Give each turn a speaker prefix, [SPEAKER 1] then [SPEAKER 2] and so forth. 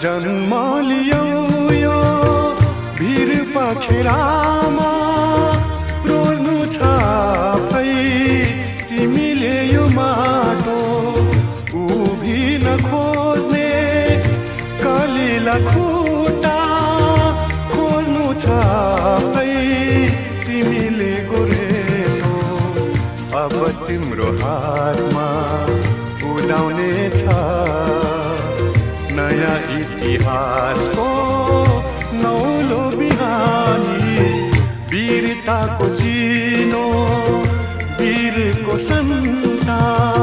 [SPEAKER 1] जन्म लियौ यो भिर पखेरामा रोल्नु छ भई तिमीले यो माटो उभिन खोज्ने कलिला खुट्टा खोल्नु छ भई तिमीले गोरेटो अब तिम्रो हातमा उडाउने छ नयाँ इतिहासको नौलो बिहानी वीरताको चिनो वीरको सन्तान